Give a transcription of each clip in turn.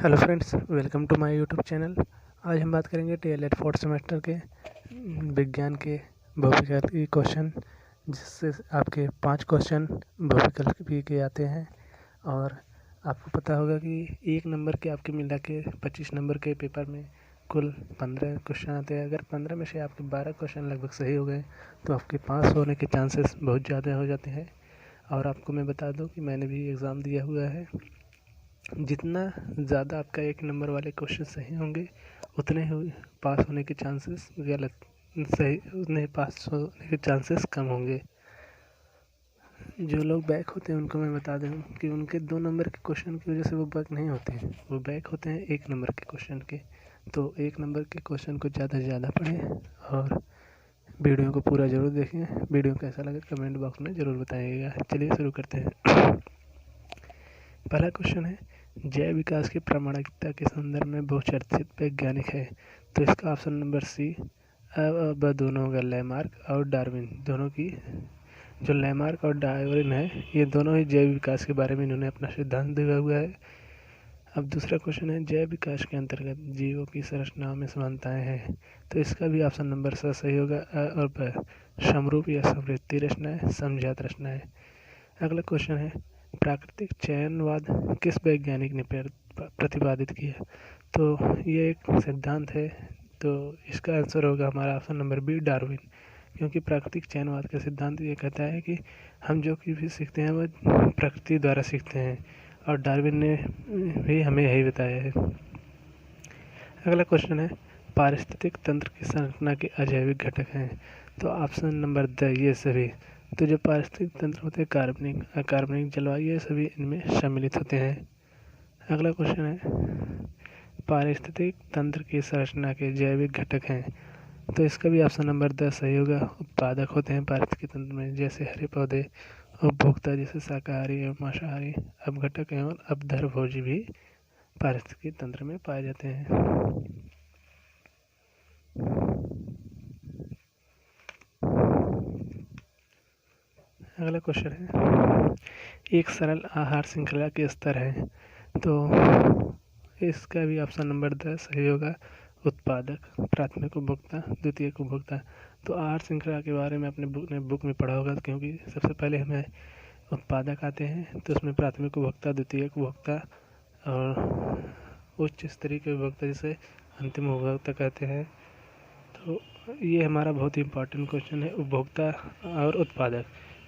Hello friends, welcome to my YouTube channel. आज हम बात करेंगे टीएलएड फोर्थ सेमेस्टर के विज्ञान के बहुविकल्प के क्वेश्चन, जिससे आपके 5 क्वेश्चन बहुविकल्प के आते हैं। और आपको पता होगा कि 1 नंबर के आपके मिला के 25 नंबर के पेपर में कुल 15 क्वेश्चन आते हैं। अगर 15 में से आपके 12 क्वेश्चन लगभग सही हो गए तो आपके पास होने के चांसेस बहुत ज़्यादा हो जाते हैं। और आपको मैं बता दूं कि मैंने भी एग्ज़ाम दिया हुआ है। जितना ज़्यादा आपका 1 नंबर वाले क्वेश्चन सही होंगे उतने ही पास होने के चांसेस उतने पास होने के चांसेस कम होंगे। जो लोग बैक होते हैं उनको मैं बता दूं कि उनके 2 नंबर के क्वेश्चन की वजह से वो बैक नहीं होते हैं, वो बैक होते हैं 1 नंबर के क्वेश्चन के। तो 1 नंबर के क्वेश्चन को ज़्यादा से ज़्यादा पढ़ें और वीडियो को पूरा ज़रूर देखें। वीडियो कैसा लगे कमेंट बॉक्स में ज़रूर बताइएगा। चलिए शुरू करते हैं। पहला क्वेश्चन है, जैव विकास की प्रामाणिकता के संदर्भ में बहुचर्चित वैज्ञानिक है। तो इसका ऑप्शन नंबर सी अब दोनों होगा, लैमार्क और डार्विन। दोनों की जो लैमार्क और डार्विन है, ये दोनों ही जैव विकास के बारे में इन्होंने अपना सिद्धांत दिया हुआ है। अब दूसरा क्वेश्चन है, जैव विकास के अंतर्गत जीवों की संरचना में समानताएं हैं। तो इसका भी ऑप्शन नंबर स सही होगा। और ब समरूप या समृद्धि रचनाएं, समझात रचनाएं। अगला क्वेश्चन है, प्राकृतिक चयनवाद किस वैज्ञानिक ने प्रतिपादित किया। तो ये एक सिद्धांत है। तो इसका आंसर होगा हमारा ऑप्शन नंबर बी, डार्विन। क्योंकि प्राकृतिक चयनवाद का सिद्धांत ये कहता है कि हम जो भी सीखते हैं वो प्रकृति द्वारा सीखते हैं, और डार्विन ने भी हमें यही बताया है। अगला क्वेश्चन है, पारिस्थितिक तंत्र की संरचना के अजैविक घटक हैं। तो ऑप्शन नंबर द ये सभी। तो जो पारिस्थितिक तंत्र होते हैं, कार्बनिक, अकार्बनिक, जलवायु, ये सभी इनमें सम्मिलित होते हैं। अगला क्वेश्चन है, पारिस्थितिक तंत्र की संरचना के जैविक घटक हैं। तो इसका भी ऑप्शन नंबर 10 सही होगा। उत्पादक होते हैं पारिस्थितिक तंत्र में, जैसे हरे पौधे। उपभोक्ता जैसे शाकाहारी एवं मांसाहारी। अपघटक एवं अपधरभोजी भी पारिस्थितिक तंत्र में पाए जाते हैं। अगला क्वेश्चन है, एक सरल आहार श्रृंखला के स्तर है। तो इसका भी ऑप्शन नंबर 10 सही होगा। उत्पादक, प्राथमिक उपभोक्ता, द्वितीयक उपभोक्ता। तो आहार श्रृंखला के बारे में अपने बुक में पढ़ा होगा, क्योंकि सबसे पहले हमें उत्पादक आते हैं। तो उसमें प्राथमिक उपभोक्ता, द्वितीयक उपभोक्ता और उच्च स्तरीय के उपभोक्ता, जिसे अंतिम उपभोक्ता कहते हैं। तो ये हमारा बहुत ही इम्पोर्टेंट क्वेश्चन है, उपभोक्ता और उत्पादक।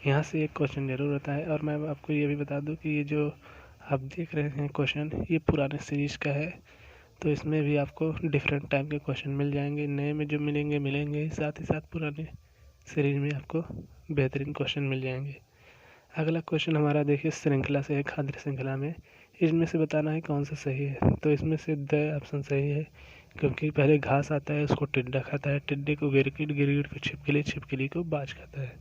यहाँ से एक क्वेश्चन जरूर आता है। और मैं आपको ये भी बता दूं कि ये जो आप देख रहे हैं क्वेश्चन, ये पुराने सीरीज का है। तो इसमें भी आपको डिफरेंट टाइप के क्वेश्चन मिल जाएंगे। नए में जो मिलेंगे, साथ ही साथ पुराने सीरीज में आपको बेहतरीन क्वेश्चन मिल जाएंगे। अगला क्वेश्चन हमारा देखिए, श्रृंखला से है, खाद्य श्रृंखला में इसमें से बताना है कौन सा सही है। तो इसमें से द ऑप्शन सही है, क्योंकि पहले घास आता है, उसको टिड्डा खाता है, टिड्डे को गिरगिट, गिरगिट को छिपकली, छिपकली को बाज खाता है।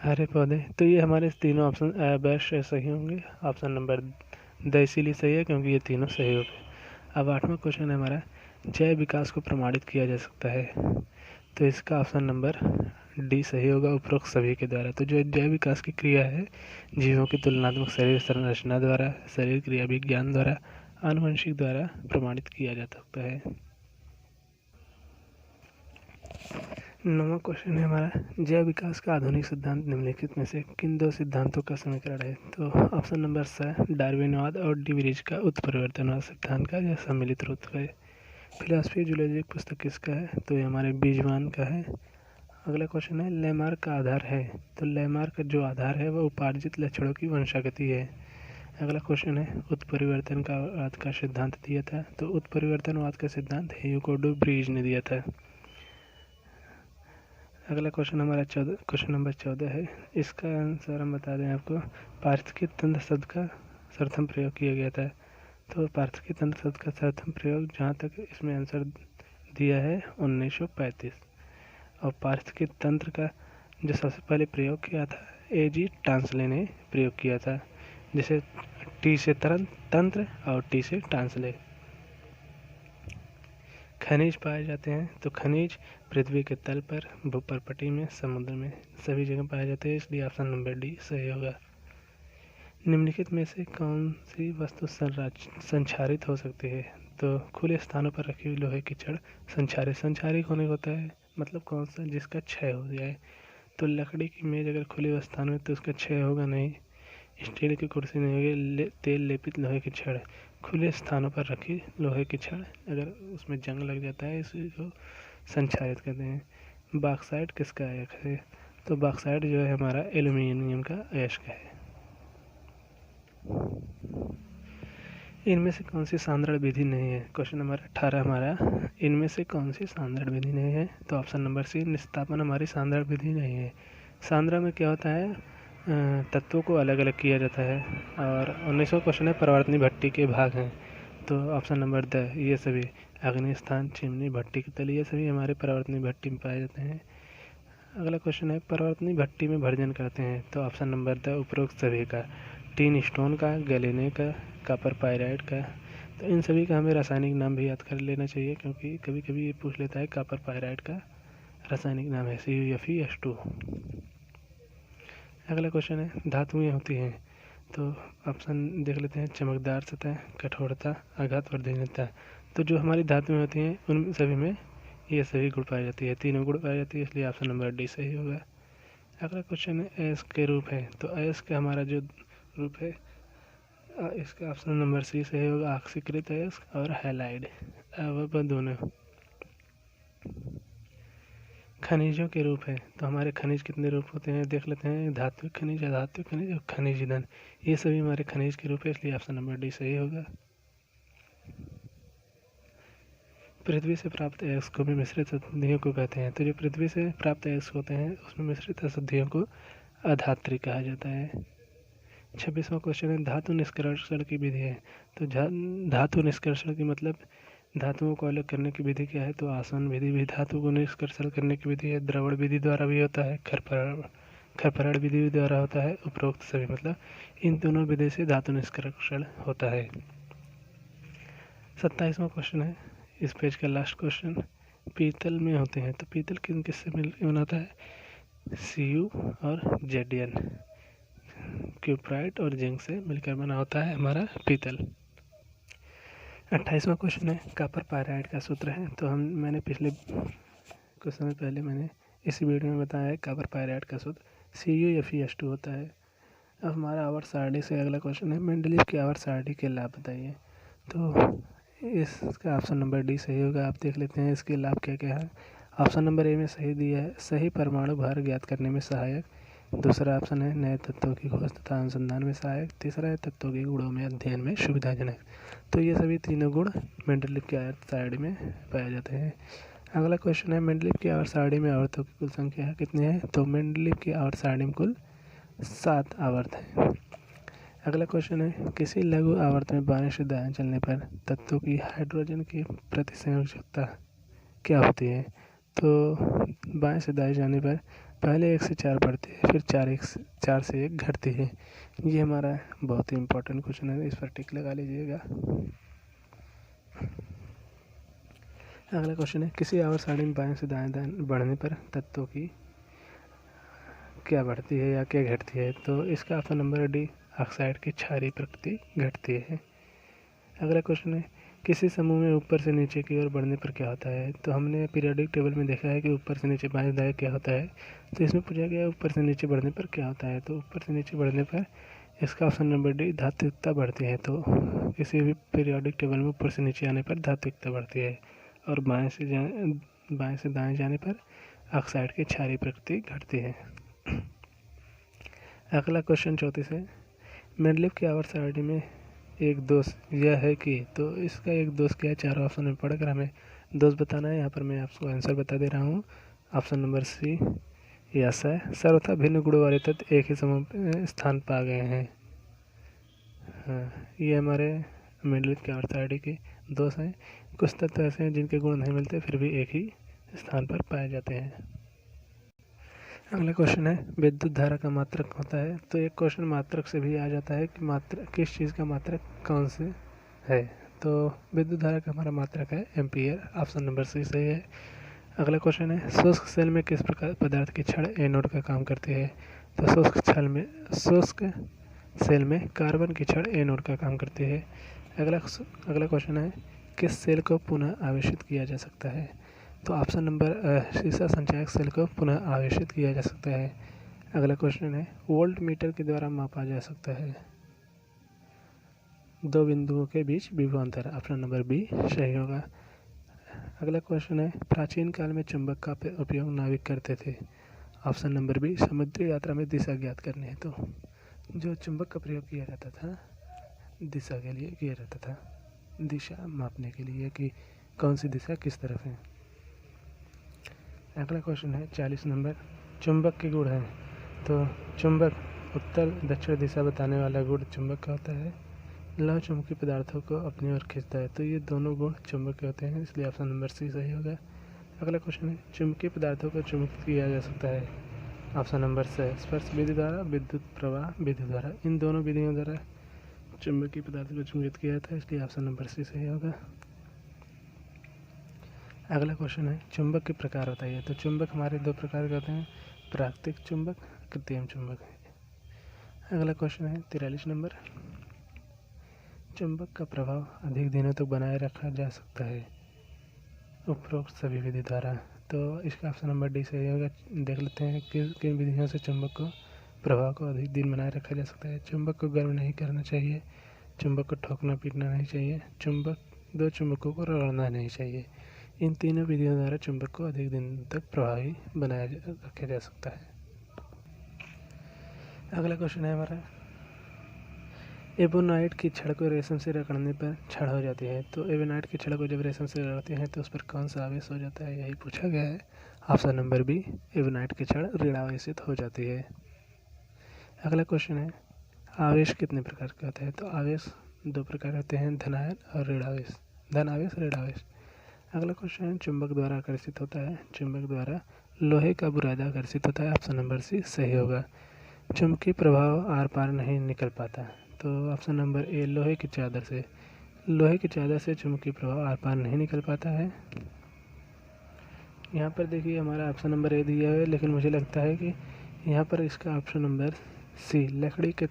हरे पौधे। तो ये हमारे तीनों ऑप्शन बेस्ट सही होंगे। ऑप्शन नंबर द इसीलिए सही है क्योंकि ये तीनों सही हो गए। अब 8वां क्वेश्चन है हमारा, जैव विकास को प्रमाणित किया जा सकता है। तो इसका ऑप्शन नंबर डी सही होगा, उपरोक्त सभी के द्वारा। तो जो जैव विकास की क्रिया है, जीवों की तुलनात्मक शरीर संरचना द्वारा, शरीर क्रिया विज्ञान द्वारा, आनुवंशिक द्वारा प्रमाणित किया जा सकता है। 9वां क्वेश्चन है हमारा, जैव विकास का आधुनिक सिद्धांत निम्नलिखित में से किन 2 सिद्धांतों का समीकरण है। तो ऑप्शन नंबर स डार्विनवाद और डिविरिज का उत्परिवर्तनवाद सिद्धांत का यह सम्मिलित रूप है। फिलॉसफी जूलॉजी पुस्तक किसका है। तो ये हमारे बीजवान का है। अगला क्वेश्चन है, लैमार्क का आधार है। तो लैमार्क का जो आधार है वह उपार्जित लक्षणों की वंशागति है। अगला क्वेश्चन है, उत्परिवर्तनवाद का सिद्धांत दिया था। तो उत्परिवर्तनवाद का सिद्धांत ह्यूगो ब्रीज ने दिया था। अगला क्वेश्चन हमारा क्वेश्चन नंबर 14 है। इसका आंसर हम बता दें आपको, पारिस्थितिक तंत्र शब्द का सर्वप्रथम प्रयोग किया गया था। तो पारिस्थितिक तंत्र शब्द का सर्वप्रथम प्रयोग, जहाँ तक इसमें आंसर दिया है, 1935। और पारिस्थितिक तंत्र का जो सबसे पहले प्रयोग किया था, A.G. टांसले ने प्रयोग किया था। जैसे टी से तंत्र और टी से टांसले। खनिज पाए जाते हैं। तो खनिज पृथ्वी के तल पर, भूपर्पटी में, समुद्र में, सभी जगह पाए जाते हैं, इसलिए ऑप्शन नंबर डी सही होगा। निम्नलिखित में से कौन सी वस्तु संचारित हो सकती है? तो खुले स्थानों पर रखी हुई लोहे की छड़ संचारित होने को होता है, मतलब कौन सा जिसका क्षय हो जाए। तो लकड़ी की मेज अगर खुले स्थान में तो उसका क्षय होगा नहीं। स्टील की कुर्सी नहीं होगी। तेल लेपित लोहे की छड़, खुले स्थानों पर रखी लोहे की छड़, अगर उसमें जंग लग जाता है इसी को संचारित कहते हैं। बॉक्साइट किसका अयस्क है? तो बॉक्साइट जो है हमारा एल्यूमिनियम का अयस्क है। इनमें से कौन सी सांद्रण विधि नहीं है? क्वेश्चन नंबर 18 हमारा, इनमें से कौन सी सांद्रण विधि नहीं है? तो ऑप्शन नंबर सी, निस्तापन हमारी सांद्रण विधि नहीं है। सांद्रण में क्या होता है, तत्वों को अलग अलग किया जाता है। और 19वां क्वेश्चन है, परिवर्तनीय भट्टी के भाग हैं। तो ऑप्शन नंबर द, ये सभी अग्नि स्थान, चिमनी, भट्टी के तले, ये सभी हमारे परिवर्तनीय भट्टी में पाए जाते हैं। अगला क्वेश्चन है, परिवर्तनीय भट्टी में भर्जन करते हैं। तो ऑप्शन नंबर द, उपरोक्त सभी का, टीन स्टोन का, गैलेने का, कॉपर पाइराइट का। तो इन सभी का हमें रासायनिक नाम भी याद कर लेना चाहिए, क्योंकि कभी कभी ये पूछ लेता है कॉपर पाइराइट का रासायनिक नाम है CuFeS2। अगला क्वेश्चन है, धातुएं होती हैं। तो ऑप्शन देख लेते हैं, चमकदार सतह, कठोरता, आघात वर्धनीयता। तो जो हमारी धातुएं होती हैं उन सभी में ये सभी गुण पाई जाती है, तीनों गुण पाई जाती है, इसलिए ऑप्शन नंबर डी सही होगा। अगला क्वेश्चन है, अयस्क के रूप है। तो अयस्क का हमारा जो रूप है, इसका ऑप्शन नंबर सी सही होगा, ऑक्सीकृत अयस्क और हैलाइड, वह दोनों। खनिजों के रूप है। तो हमारे खनिज कितने रूप होते हैं देख लेते हैं, धात्विक खनिज, अधात्विक खनिज और खनिज ईंधन, ये सभी हमारे खनिज के रूप है, इसलिए ऑप्शन नंबर डी सही होगा। पृथ्वी से प्राप्त अयस्कों में मिश्रित अशुद्धियों को कहते हैं। तो जो पृथ्वी से प्राप्त अयस्क होते हैं उसमें मिश्रित अशुद्धियों को अधात्री कहा जाता है। 26वां क्वेश्चन है, धातु निष्कर्षण की विधि है। तो धातु निष्कर्षण की मतलब धातुओं को अलग करने की विधि क्या है? तो आसवन विधि भी धातु को निष्कर्षण करने की विधि है। द्रवण विधि द्वारा भी होता है, खरपराण विधि द्वारा होता है। उपरोक्त सभी मतलब इन दोनों विधि से धातु निष्कर्षण होता है। 27वां क्वेश्चन है, इस पेज का लास्ट क्वेश्चन, पीतल में होते हैं। तो पीतल किन किससे मिलकर बनाता है? Cu और Zn, क्यूप्राइट और जिंक से मिलकर बना होता है हमारा पीतल। 28वां क्वेश्चन है, कॉपर पाइराइट का सूत्र है। तो मैंने पिछले कुछ समय पहले मैंने इसी वीडियो में बताया है कॉपर पाइराइट का सूत्र CuFeS2 होता है। अब हमारा आवर्त सारणी से अगला क्वेश्चन है, मेंडलीव की आवर्त सारणी के लाभ बताइए। तो इसका ऑप्शन नंबर डी सही होगा। आप देख लेते हैं इसके लाभ क्या क्या है। ऑप्शन नंबर ए में सही दिया है, सही परमाणु भार ज्ञात करने में सहायक। दूसरा ऑप्शन है, नए तत्वों की खोज तथा अनुसंधान में सहायक। तीसरा है, तत्वों के गुणों में अध्ययन में सुविधाजनक। तो ये सभी तीनों गुण मेंडलीव की आवर्त सारणी में पाए जाते हैं। अगला क्वेश्चन है, मेंडलीव की आवर्त सारणी में आवर्तों की कुल संख्या कितनी है? तो मेंडलीव की आवर्त सारणी में कुल 7 आवर्त है। अगला क्वेश्चन है, किसी लघु आवर्त में बाएं से दाएं चलने पर तत्वों की हाइड्रोजन की प्रतिसंयोजकता क्या होती है? तो बाएं से दाएं जाने पर पहले 1 से 4 बढ़ती है, फिर 4 से 1 घटती है। ये हमारा बहुत ही इम्पोर्टेंट क्वेश्चन है, इस पर टिक लगा लीजिएगा। अगला क्वेश्चन है, किसी आवर्त सारणी में बाएं से दाएं बढ़ने पर तत्वों की क्या बढ़ती है या क्या घटती है? तो इसका ऑप्शन नंबर डी, ऑक्साइड की क्षारीय प्रकृति घटती है। अगला क्वेश्चन है, किसी समूह में ऊपर से नीचे की ओर बढ़ने पर क्या होता है? तो हमने पीरियोडिक टेबल में देखा है कि ऊपर से नीचे बाएं दाएं क्या होता है। तो इसमें पूछा गया ऊपर से नीचे बढ़ने पर क्या होता है। तो ऊपर से नीचे बढ़ने पर इसका ऑप्शन नंबर डी, धात्विकता बढ़ती है। तो किसी भी पीरियोडिक टेबल में ऊपर से नीचे आने पर धात्विकता बढ़ती है, और बाएं से दाएं जाने पर ऑक्साइड की क्षारीय प्रकृति घटती है। अगला क्वेश्चन 34 है, मेंडलीव की आवर्त सारणी में एक दोष यह है कि, तो इसका एक दोष क्या है? 4 ऑप्शन में पढ़कर हमें दोष बताना है। यहाँ पर मैं आपको आंसर बता दे रहा हूँ। ऑप्शन नंबर सी, यस है, सर्वथा भिन्न गुणों वाले तत्व एक ही समय स्थान पा गए हैं। हाँ, ये हमारे मेंडलीव की आवर्त सारणी के दोष हैं। कुछ तत्व ऐसे हैं जिनके गुण नहीं मिलते फिर भी एक ही स्थान पर पाए जाते हैं। अगला क्वेश्चन है, विद्युत धारा का मात्रक होता है। तो एक क्वेश्चन मात्रक से भी आ जाता है कि मात्रक किस चीज़ का मात्रक कौन से है। तो विद्युत धारा का हमारा मात्रक है एम्पियर, ऑप्शन नंबर सी सही है। अगला क्वेश्चन है, शुष्क सेल में किस प्रकार पदार्थ की छड़ एनोड का काम करती है। तो शुष्क सेल में कार्बन की छड़ एनोड का काम करती है। अगला क्वेश्चन है, किस सेल को पुनः आवेशित किया जा सकता है? तो ऑप्शन नंबर शीशा संचायक सेल को पुनः आवेशित किया जा सकता है। अगला क्वेश्चन है, वोल्ट मीटर के द्वारा मापा जा सकता है दो बिंदुओं के बीच विभव अंतर। ऑप्शन नंबर बी सही होगा। अगला क्वेश्चन है, प्राचीन काल में चुंबक का उपयोग नाविक करते थे। ऑप्शन नंबर बी समुद्री यात्रा में दिशा ज्ञात करने हेतु जो चुंबक का प्रयोग किया जाता था दिशा के लिए किया जाता था, दिशा मापने के लिए कि कौन सी दिशा किस तरफ है। अगला क्वेश्चन है 40 नंबर, चुंबक के गुण हैं। तो चुंबक उत्तर दक्षिण दिशा बताने वाला गुण चुंबक का होता है। लौह चुंबकीय पदार्थों को अपनी ओर खींचता है। तो ये दोनों गुण चुंबक के होते हैं, इसलिए ऑप्शन नंबर सी सही होगा। अगला क्वेश्चन है, चुंबकीय पदार्थों को चुंबकित किया जा सकता है। ऑप्शन नंबर सी स्पर्श विधि द्वारा, विद्युत प्रवाह विधि द्वारा। इन दोनों विधियों द्वारा चुंबकीय पदार्थों को चुंबकित किया जाता है, इसलिए ऑप्शन नंबर सी सही होगा। अगला क्वेश्चन है, चुंबक के प्रकार बताइए। तो चुंबक हमारे दो प्रकार के होते हैं, प्राकृतिक चुंबक, कृत्रिम चुंबक। अगला क्वेश्चन है 43 नंबर, चुंबक का प्रभाव अधिक दिनों तक बनाए रखा जा सकता है उपरोक्त सभी विधि द्वारा। तो इसका ऑप्शन नंबर डी सही होगा। देख लेते हैं किन विधियों से चुंबक को प्रभाव को अधिक दिन बनाए रखा जा सकता है। चुंबक को गर्म नहीं करना चाहिए, चुंबक को ठोकना पीटना नहीं चाहिए, दो चुंबकों को रगड़ना नहीं चाहिए। इन तीनों विधियों द्वारा चुंबक को अधिक दिन तक प्रभावी बनाया रखा जा सकता है। अगला क्वेश्चन है हमारा, एबोनाइट की छड़ को रेशम से रगड़ने पर छड़ हो जाती है। तो एबोनाइट की छड़ को जब रेशम से रगड़ते हैं तो उस पर कौन सा आवेश हो जाता है, यही पूछा गया है। ऑप्शन नंबर बी एबोनाइट की छड़ ऋणावेशित हो जाती है। अगला क्वेश्चन है, आवेश कितने प्रकार के होते हैं? तो आवेश दो प्रकार होते हैं, धनायन और ऋणावेश, धन आवेश ऋणावेश। अगला क्वेश्चन है, चुंबक द्वारा आकर्षित होता है। चुंबक द्वारा लोहे का बुरादा आकर्षित होता है। ऑप्शन नंबर सी सही होगा। चुंबकीय प्रभाव आर पार नहीं निकल पाता। तो ऑप्शन नंबर ए लोहे की चादर से चुंबकीय प्रभाव आर पार नहीं निकल पाता है। यहाँ पर देखिए हमारा ऑप्शन नंबर ए दिया है, लेकिन मुझे लगता है कि यहाँ पर इसका ऑप्शन नंबर सी लकड़ी के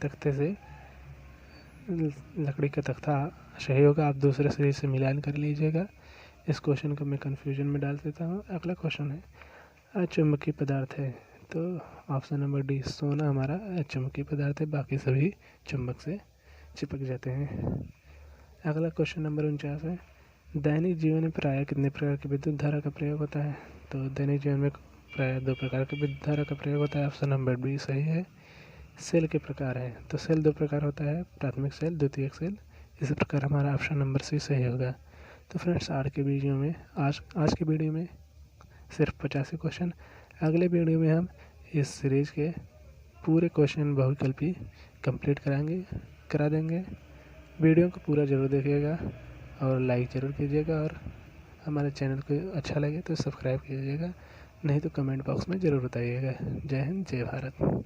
तख्ता सही होगा। आप दूसरे सीरीज से मिलान कर लीजिएगा। इस क्वेश्चन को मैं कन्फ्यूजन में डाल देता हूँ। अगला क्वेश्चन है, अचुंबकीय पदार्थ है। तो ऑप्शन नंबर डी सोना हमारा अचुंबकीय पदार्थ है, बाकी सभी चुंबक से चिपक जाते हैं। अगला क्वेश्चन नंबर 49 है, दैनिक जीवन में प्रायः कितने प्रकार की विद्युत धारा का प्रयोग होता है? तो दैनिक जीवन में प्रायः दो प्रकार की विद्युत धारा का प्रयोग होता है। ऑप्शन नंबर बी सही है। सेल के प्रकार हैं। तो सेल दो प्रकार होता है, प्राथमिक सेल, द्वितीयक सेल। इसी प्रकार हमारा ऑप्शन नंबर सी सही होगा। तो फ्रेंड्स आज की वीडियो में सिर्फ 85 क्वेश्चन। अगले वीडियो में हम इस सीरीज़ के पूरे क्वेश्चन बहुविकल्पी कंप्लीट करा देंगे। वीडियो को पूरा ज़रूर देखिएगा और लाइक ज़रूर कीजिएगा, और हमारे चैनल को अच्छा लगे तो सब्सक्राइब कीजिएगा, नहीं तो कमेंट बॉक्स में ज़रूर बताइएगा। जय हिंद, जय भारत।